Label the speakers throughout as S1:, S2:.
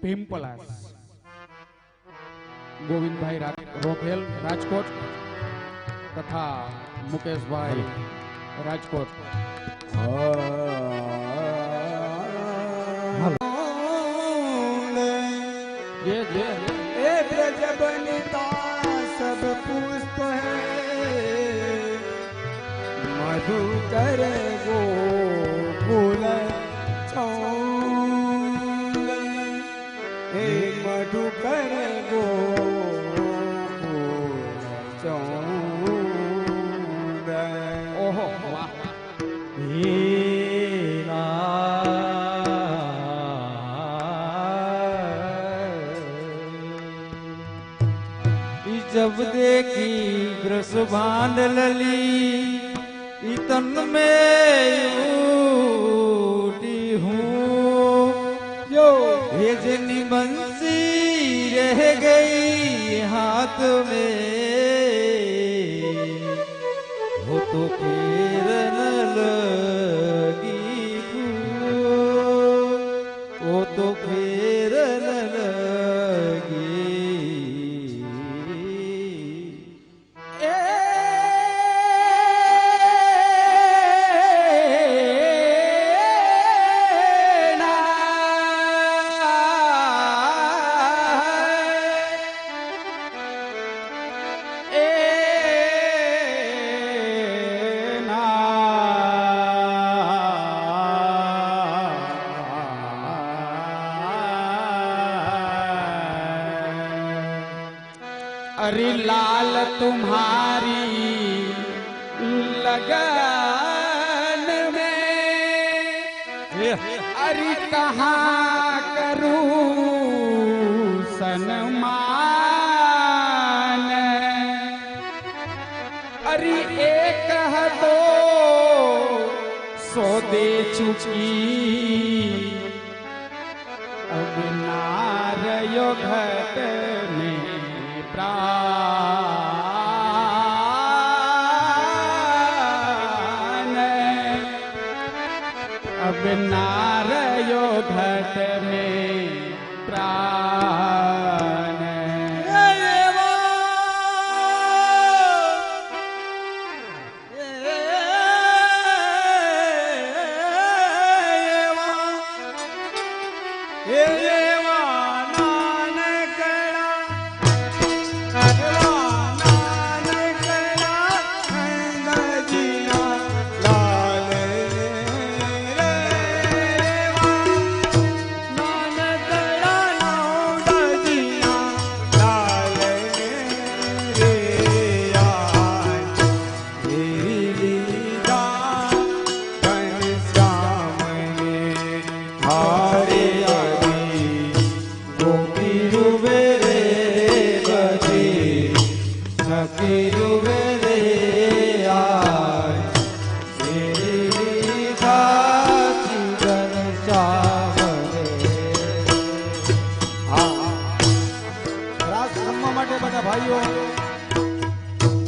S1: ભીમપલાસ ગોવિંદભાઈ રોફેલ રાજકોટ તથા મુકેશભાઈ રાજકોટ ये ए ब्रज बनिता सब पुष्प है मधुकर गो कुल चौंग हे मधुकर गो कुल चौंग ओहो वाह
S2: जब देखी ब्रस बांध लली इतन में उठी हूँ जो भेजनी बंसी रह गई हाथ में हो तो फिर न लगी वो तो फिर न लगी
S1: अरे लाल तुम्हारी लगन में अरे कहाँ करूं सन्मान अरे एक है तो सो दे चुकी अब नारयो घट में प्राण अब नारयो घट में प्राण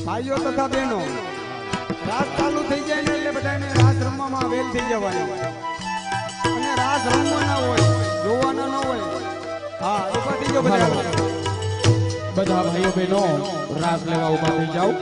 S3: भाइयों तथा बहनों रास चालू थी जाए ने એટલે બધાને રાસ રમવામાં વેલ થઈ જવાની અને રાસ રમવાના હોય જોવાના ન હોય હા ઊભા થઈ જાઓ
S1: બધા ભાઈઓ બહેનો રાસ લેવા ઊભા થઈ જાઓ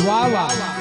S1: वाह वाह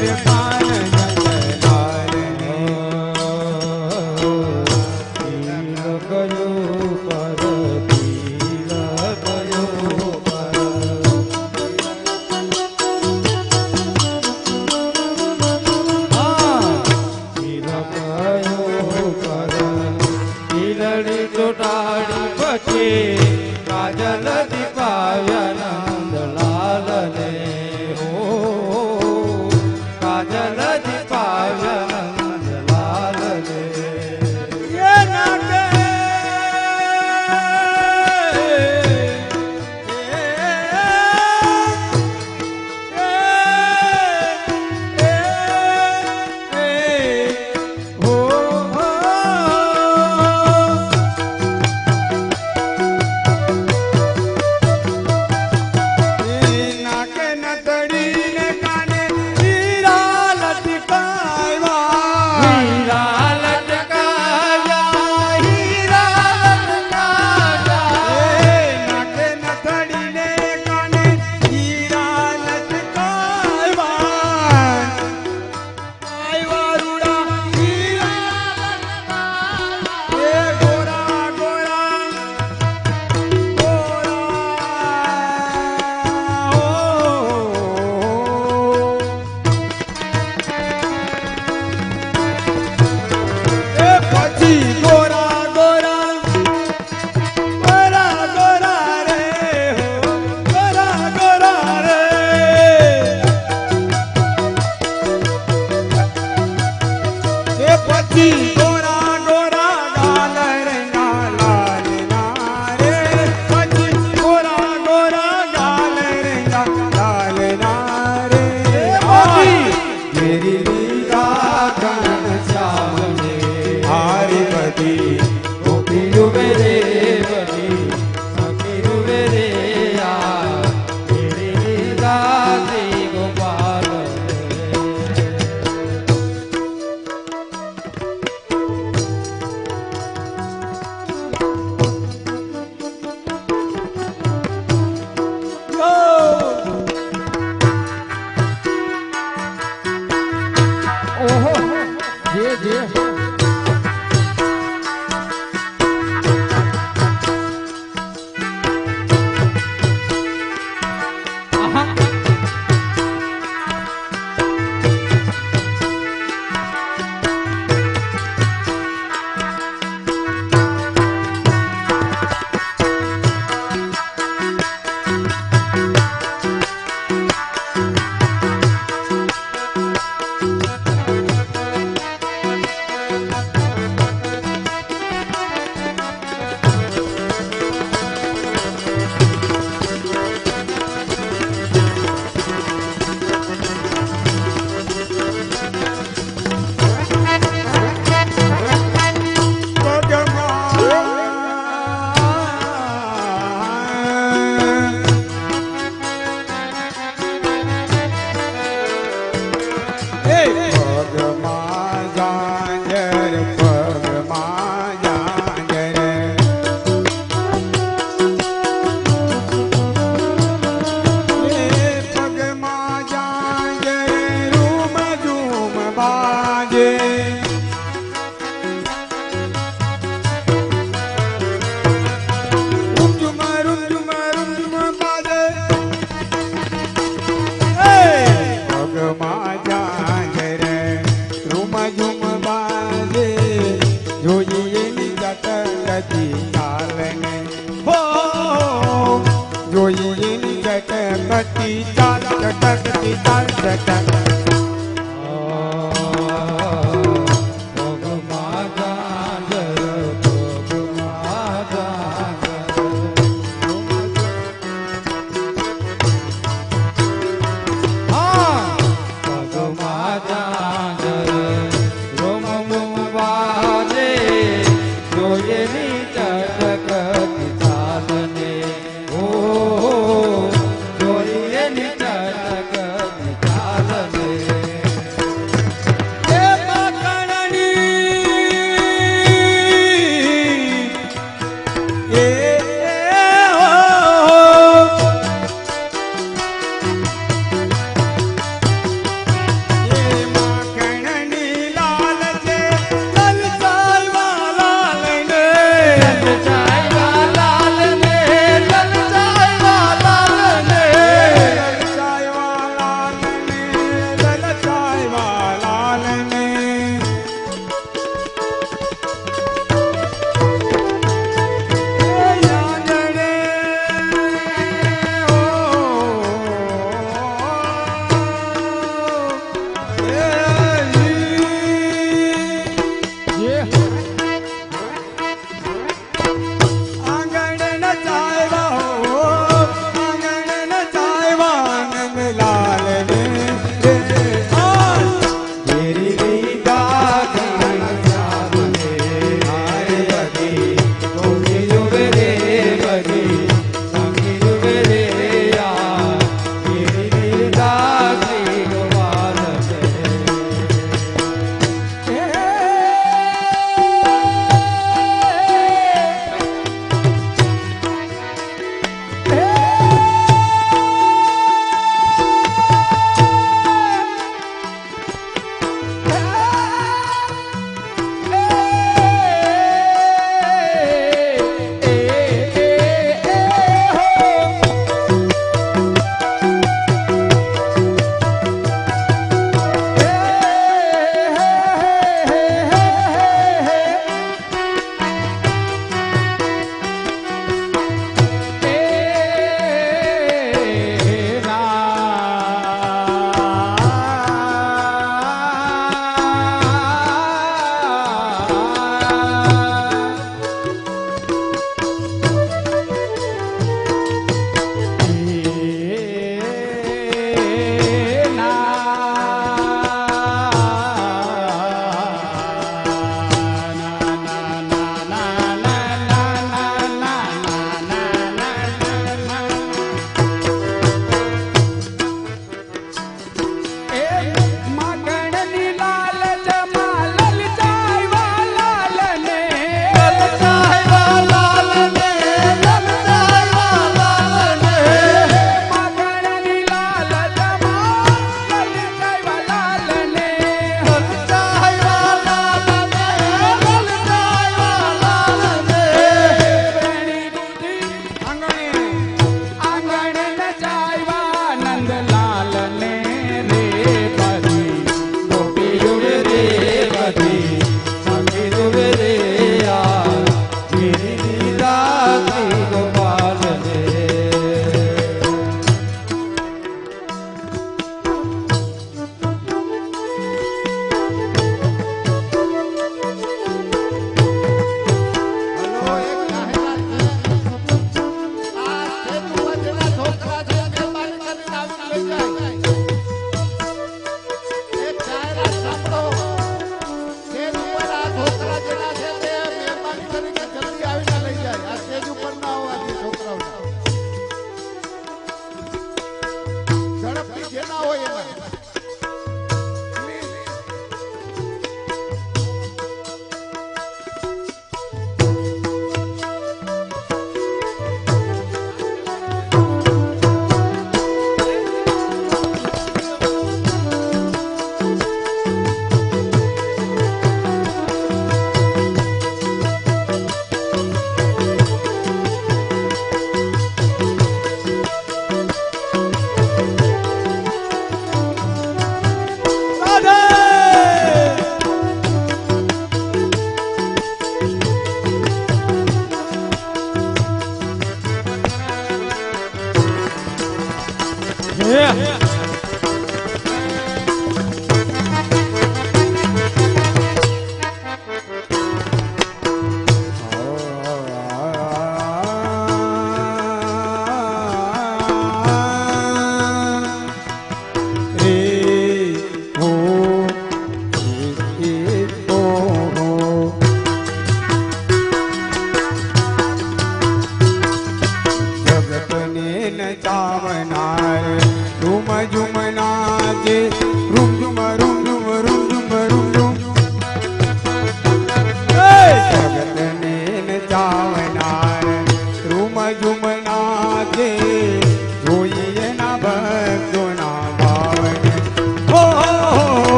S3: અરે પાન નંદલાલ ને
S2: કાજલ દીપાવ્યા નંદલાલ ને હો કાજલ દીપાવ્યા નંદલાલ ને
S3: એ નાટે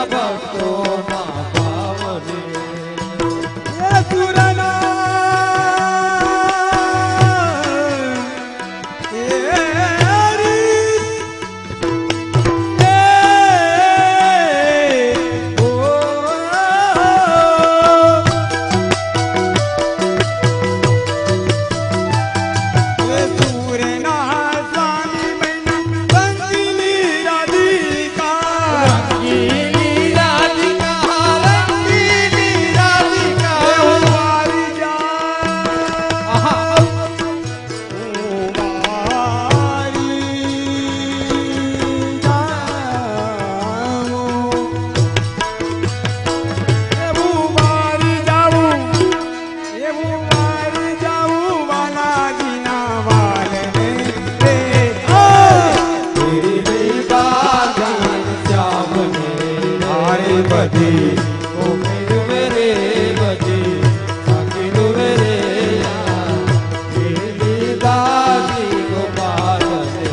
S2: એના ભક્તોના ભાવને
S3: એ સુરના એ હરી ઓ એ સુરના સ્વામી બન્યા રંગીલી રાધિકા
S2: રંગીલી રાધિકા રંગીલી રાધિકા
S3: એવું આવી જા
S2: આહા તેરી બાજાન શ્યામને હારે બધી ઉમેદ મેરે બધી સાકી ડુબે રે તેરી દાદી ગોપાલ રે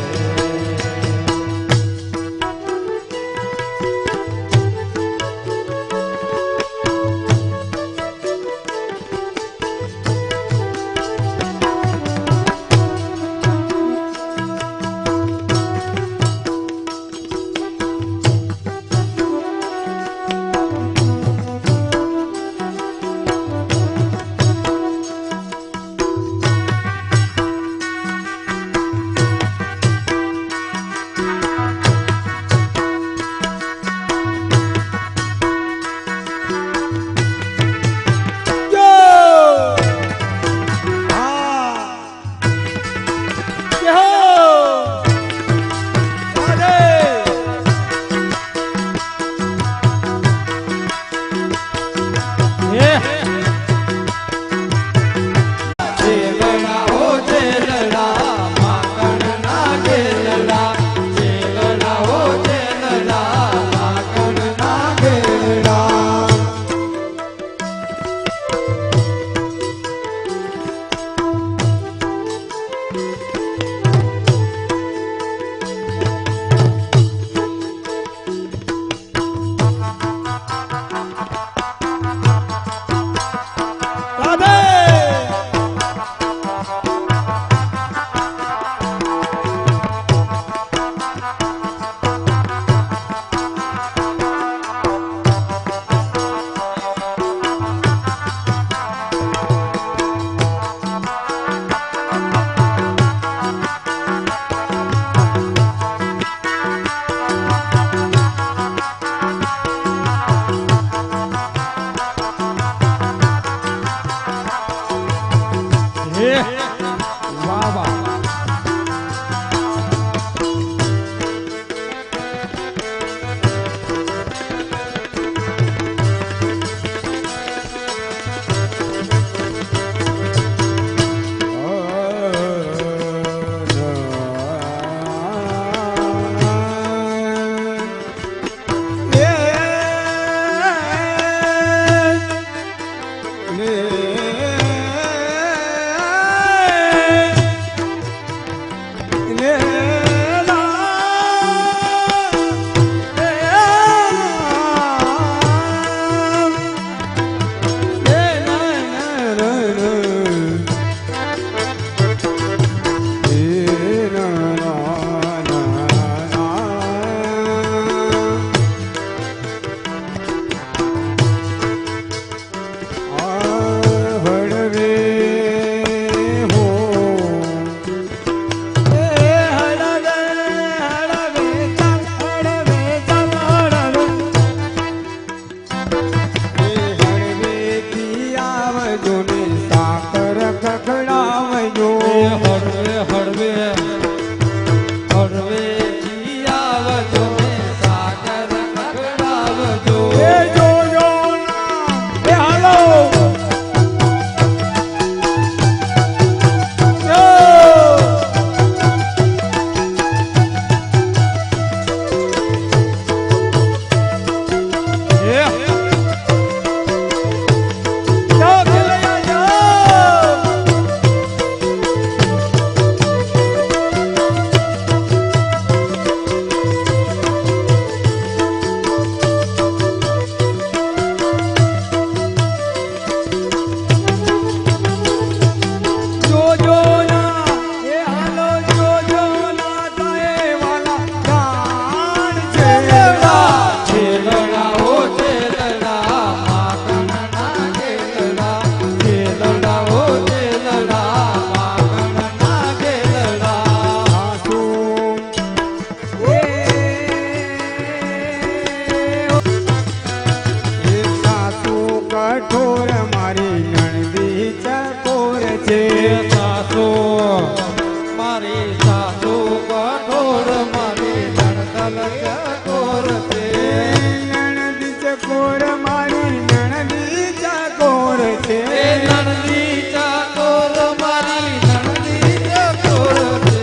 S3: ચકોર મારી નણદી ચકોર છે
S2: એ નણદી ચાકોર મારી નણદી ચાકોર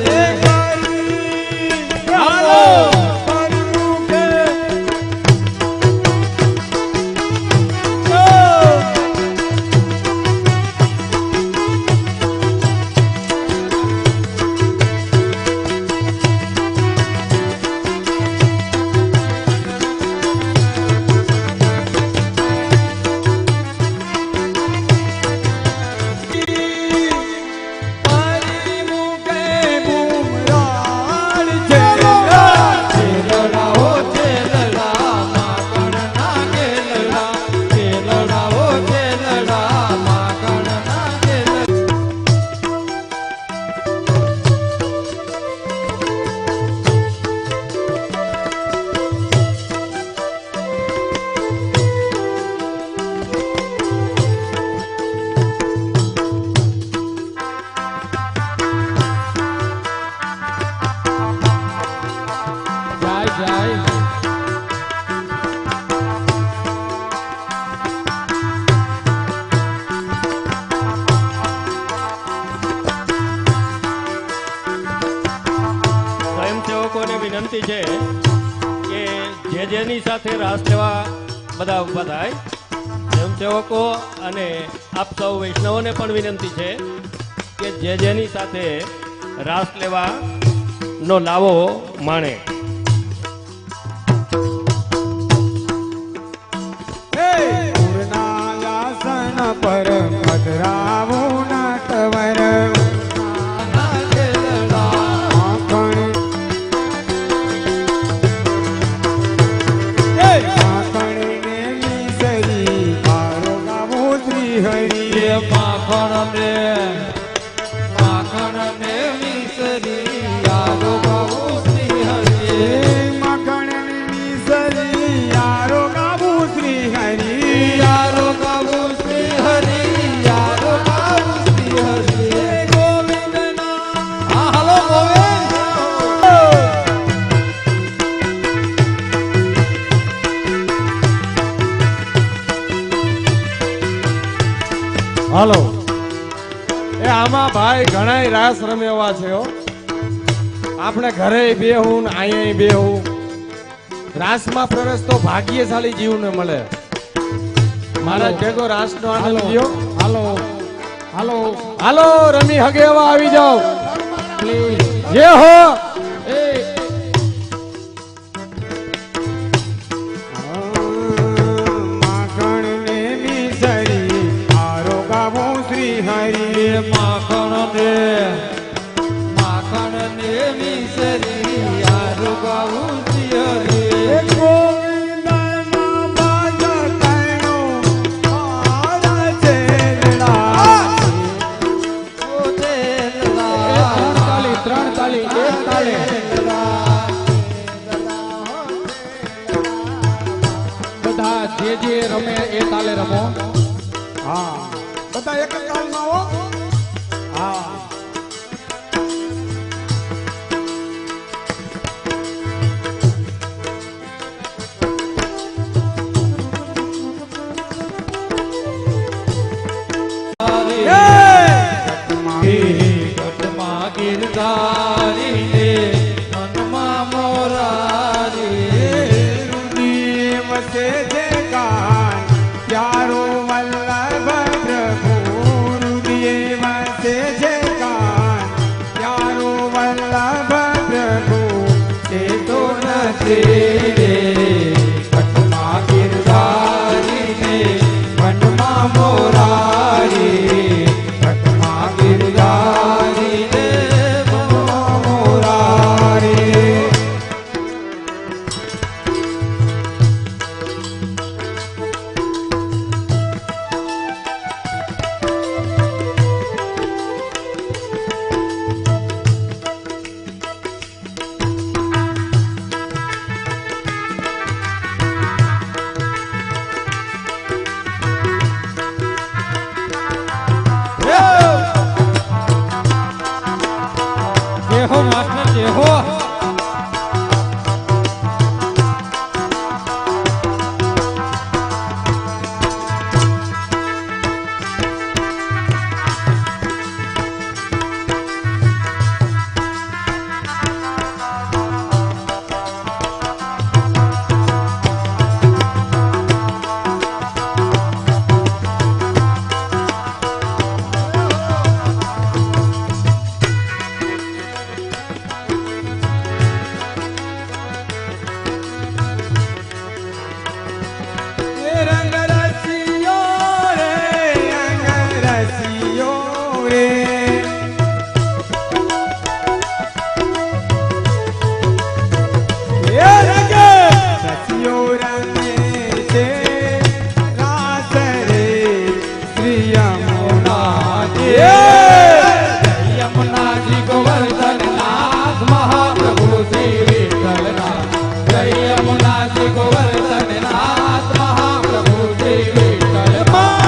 S2: છે.
S3: હાલો મારી મુખે મારી મુખે બુમરાણ છે
S2: ચેલડા હો ચેલડા માકણના ચેલડા. ચેલડા હો ચેલડા માકણના ચેલડા.
S1: જાય જાય
S4: સ્વયંસેવકોને વિનંતી છે કે જેની સાથે રાસ લેવા બધા ઊભા થાય. સ્વયંસેવકો અને આપ સૌ વૈષ્ણવોને પણ વિનંતી છે કે જેની સાથે રાસ લેવા નો લાવો માણે.
S3: પૂર્ણાયાસન પર પધરાવું નટવર
S2: ના ચેલડા.
S3: માખણ માખણને મિસરી મારો ગાવો શ્રી હરિ
S2: એ માખણને માખણને મિસરી યાદો ગાવો શ્રી હરિ.
S3: માખણને મિસરી યારો ગાવો શ્રી હરિ
S2: યારો ગાવો શ્રી હરિ. યારો ગાવો શ્રી હરિ.
S3: ગોવિંદના
S2: હા હાલો ગોવિંદ.
S5: હાલો એ આમાં ભાઈ ઘણાય રાસ રમેવા છે હો. આપણે ઘરે બેહું ને અહીંયા બેહું. રાસમાં પ્રવેશ તો ભાગ્યશાળી જીવને મળે. મારા ભેગો રાસનો આનંદ લ્યો.
S1: હાલો હાલો
S5: હાલો રમી હગે એવા આવી જાઓ.
S1: પ્લીઝ
S5: જે હો
S1: એ
S3: માખણને મિસરી મારો ગાવો શ્રી હરિ
S2: માખણને માખણને મિસરી યારો ગાવો શ્રી હરિ.
S3: ગોવિંદના બાજકણો મારા ચેલડા
S2: ઓ ચેલડા.
S1: ત્રણ તાલી એક તાલે બધા જે રમે એ તાલે રમો.
S3: હા બધા એક જ તાલમાં હો હા
S2: ઘટમાં ગિરધારીને મનમાં મોરારી.
S3: વસે છે કાન પ્યારો વલ્લભ પ્રભુ રુદિએ વસે છે કાન પ્યારો વલ્લભ પ્રભુ તે તો નથી રે
S2: ઘટમાં ગિરધારીને મનમાં મોરારી. ઘટમાં ગિરધારીને મનમાં મોરારી. यमुनाजी गोवर्धन नाथ महाप्रभु श्री विठ्ठलनाथ जय यमुनाजी गोवर्धन नाथ महाप्रभु श्री विठ्ठलनाथ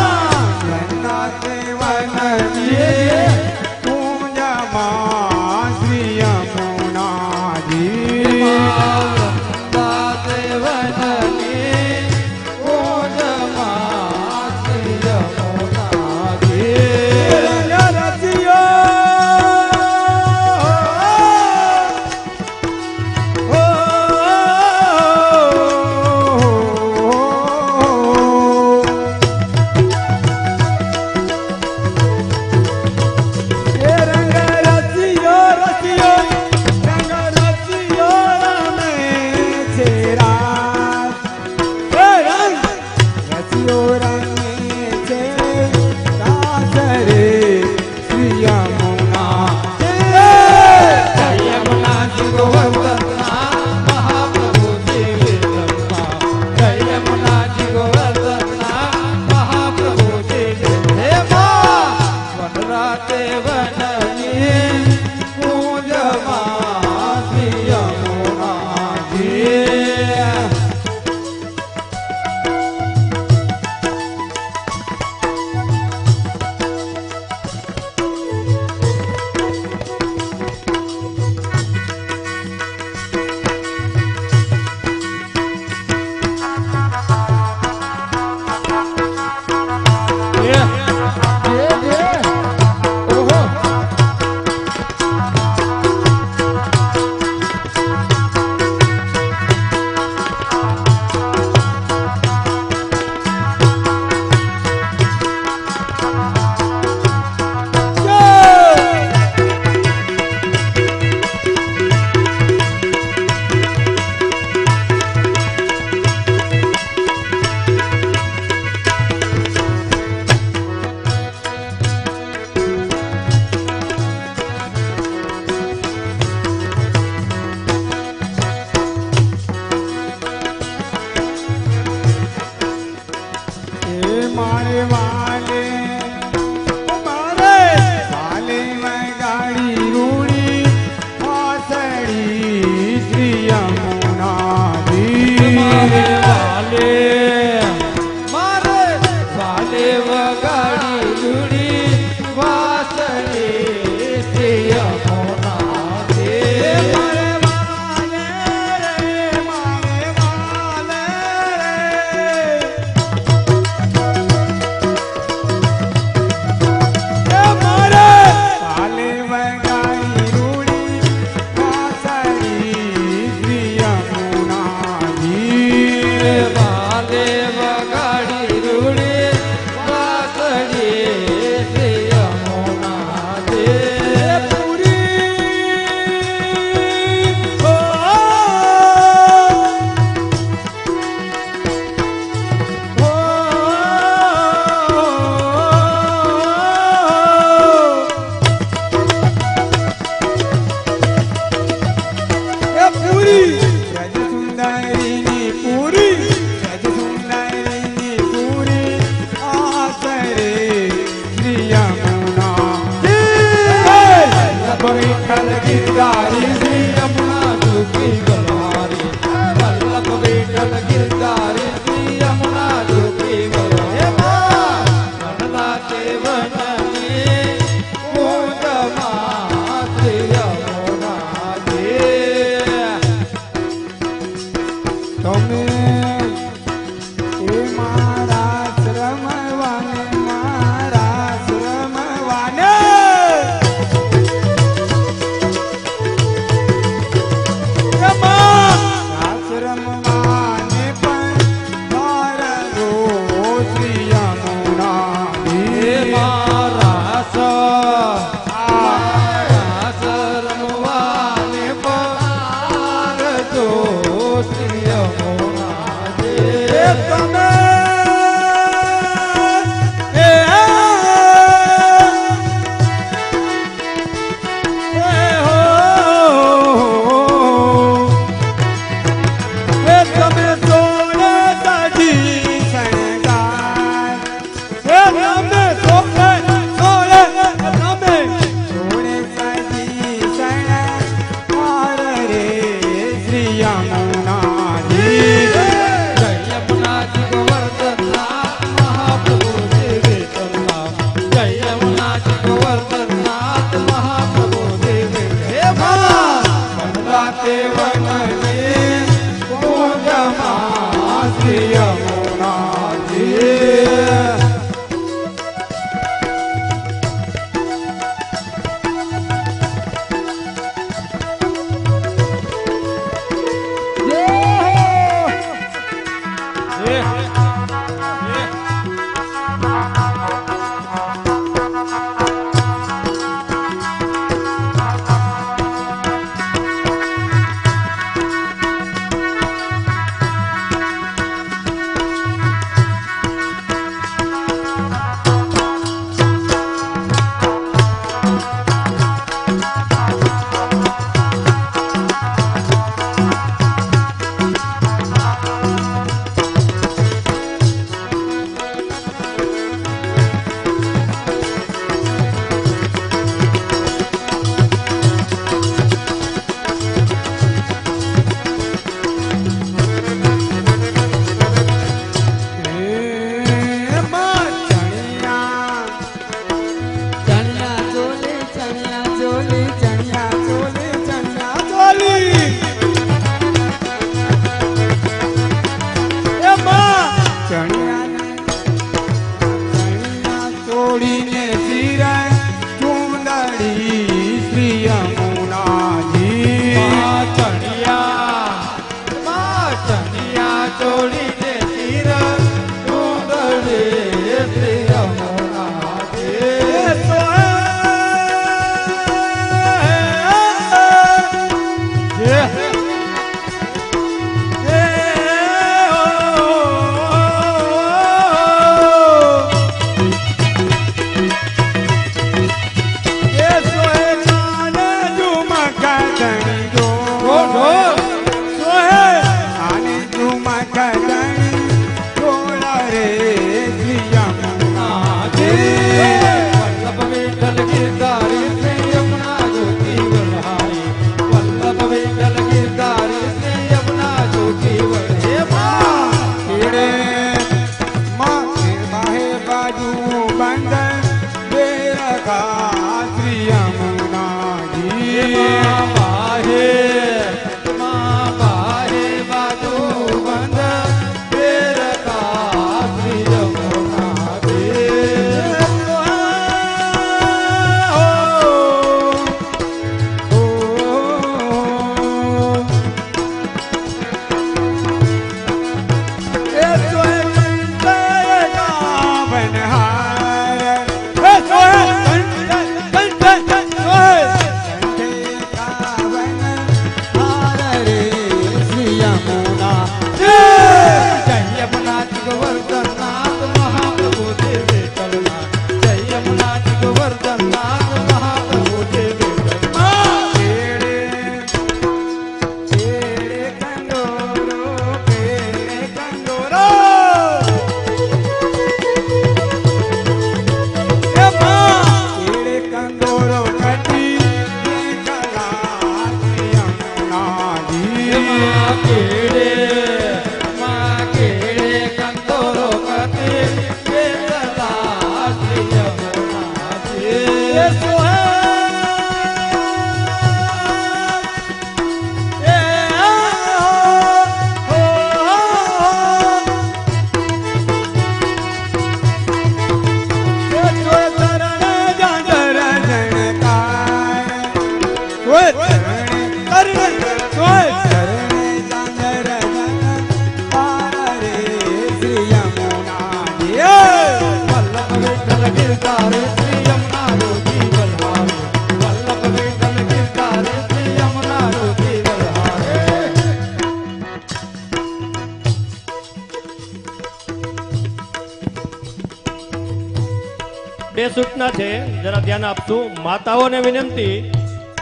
S4: બે સૂચના છે, જરા ધ્યાન આપશું. માતાઓને વિનંતી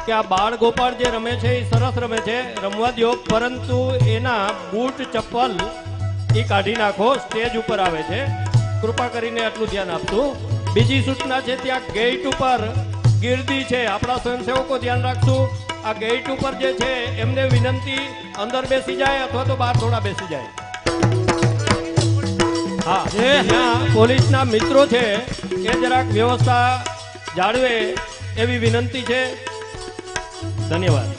S4: કે આ બાળ ગોપાળ જે રમે છે એ સરસ રમે છે, રમવા દો, પરંતુ એના બૂટ ચપ્પલ એ કાઢી નાખો, સ્ટેજ ઉપર આવે છે. કૃપા કરીને આટલું ધ્યાન આપશું. બીજી સૂચના છે, ત્યાં ગેટ ઉપર ગીર્દી છે, આપણા સ્વયંસેવકો ધ્યાન રાખશું. આ ગેટ ઉપર જે છે એમને વિનંતી અંદર બેસી જાય અથવા તો બહાર થોડા બેસી જાય. હા, ત્યાં પોલીસના મિત્રો છે એ જરાક વ્યવસ્થા જાળવે એવી વિનંતી છે. ધન્યવાદ.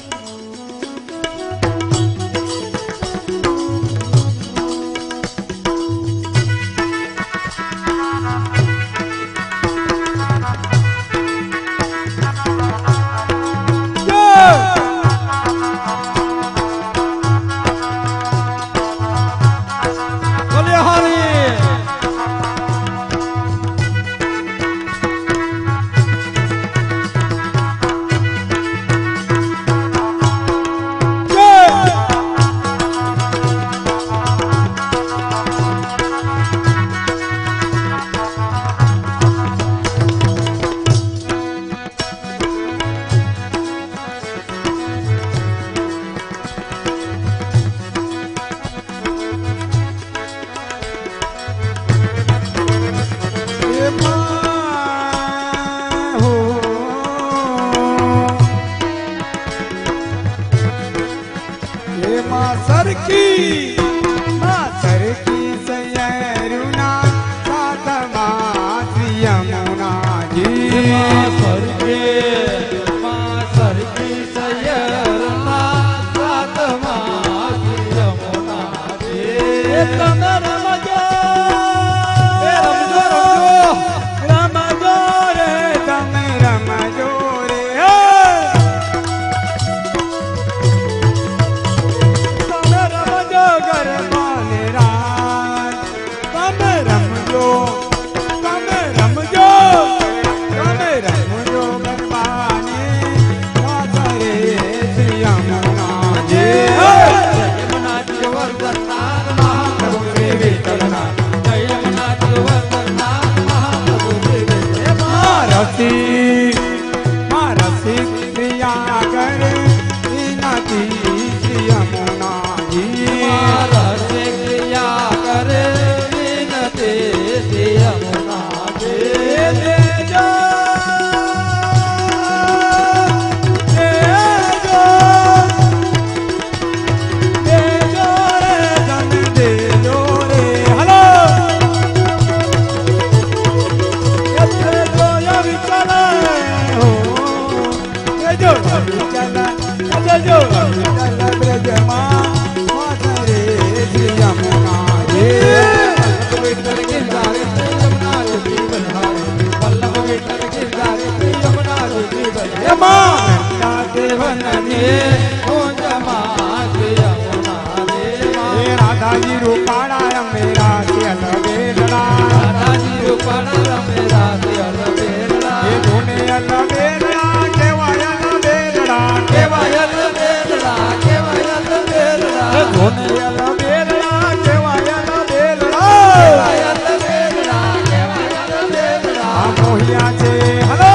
S2: બોલ્યો
S3: તમે રમજો તમે રમજો તમે રમજો ગરબાની વાસરે શ્રી યમુનાજી
S2: યમુનાજી ગોવર્ધનનાથ મહાપ્રભુ શ્રી વિઠ્ઠલનાથ જય યમુનાજી ગોવર્ધનનાથ મહાપ્રભુ શ્રી વિઠ્ઠલનાથ
S3: રસી ક્રિયા કરે વિનતી શ્રી યમુનાજી
S2: રસે ક્રિયા કરે વિનતી શ્રી યમુનાજી
S3: દેજો દેજો રે તમે દેજો રે હલો
S2: વિઠ્ઠલ ગિરધારી શ્રી યમુનાજી શ્રી બલહારી વલ્લભ વિઠ્ઠલ ગિરધારી શ્રી યમુનાજી શ્રી બલહારી
S3: રાધાજી રૂપાળા રમે રાસિયલ વેલડા
S2: રાધાજી રૂપાળા રમે રાસિયલ વેલડા
S3: એ ધૂને અલ વેલડા કેવાય અલ વેલડા
S2: કેવાય અલ વેલડા કેવાય અલ વેલડા
S3: ધૂને અલ વેલડા કેવાય અલ વેલડા
S2: કેવાય અલ વેલડા કેવાય અલ વેલડા
S3: આ મોહિયા છે હલો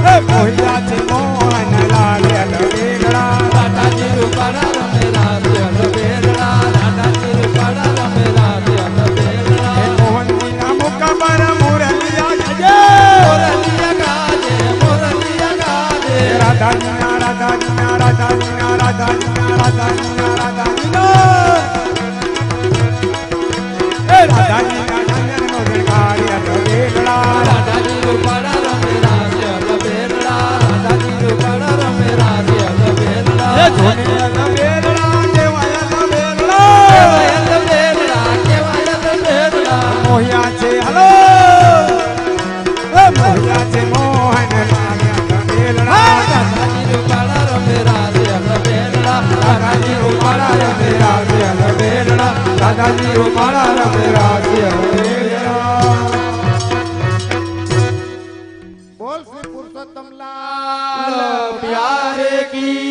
S3: એ મોહિયા છે મોહનલાલ અલ વેલડા
S2: રાધાજી રૂપાળા રમે રાસિયલ વેલડા રાધાજી રૂપાળા રમે રાસિયલ વેલડા
S3: એ મોહનજી ના મુખ પર મુરલિયા ગાજે
S2: મોરલિયા ગાજે મોરલિયા ગાજે
S3: રાધાજી ના રાધાજી ના રાધાજી ના રાધાજી ના રાધાજી ના રાધાજી ના એ રાધાજી ના ઢંગર નો જણકારી અલ વેલડા
S2: રાધાજી રૂપાળા રમે રાસિયલ વેલડા રાધાજી રૂપાળા રમે રાસિયલ વેલડા
S3: એ ધૂને અલ વેલડા કેવાય અલ વેલડા
S2: કેવાય અલ વેલડા કેવાય અલ વેલડા
S3: મોહિયા છે હલો એ મોહિયા છે મોહનલાલ અલ વેલડા
S2: રાધાજી રૂપાળા રમે રાસિયલ વેલડા રાધાજી રૂપાળા રમે રાસિયલ વેલડા
S3: દાદાજી રૂપાળા રમે રાસિયલ વેલડા
S5: બોલ શ્રી પુરુષોત્તમ
S2: લાલ પ્યારે કી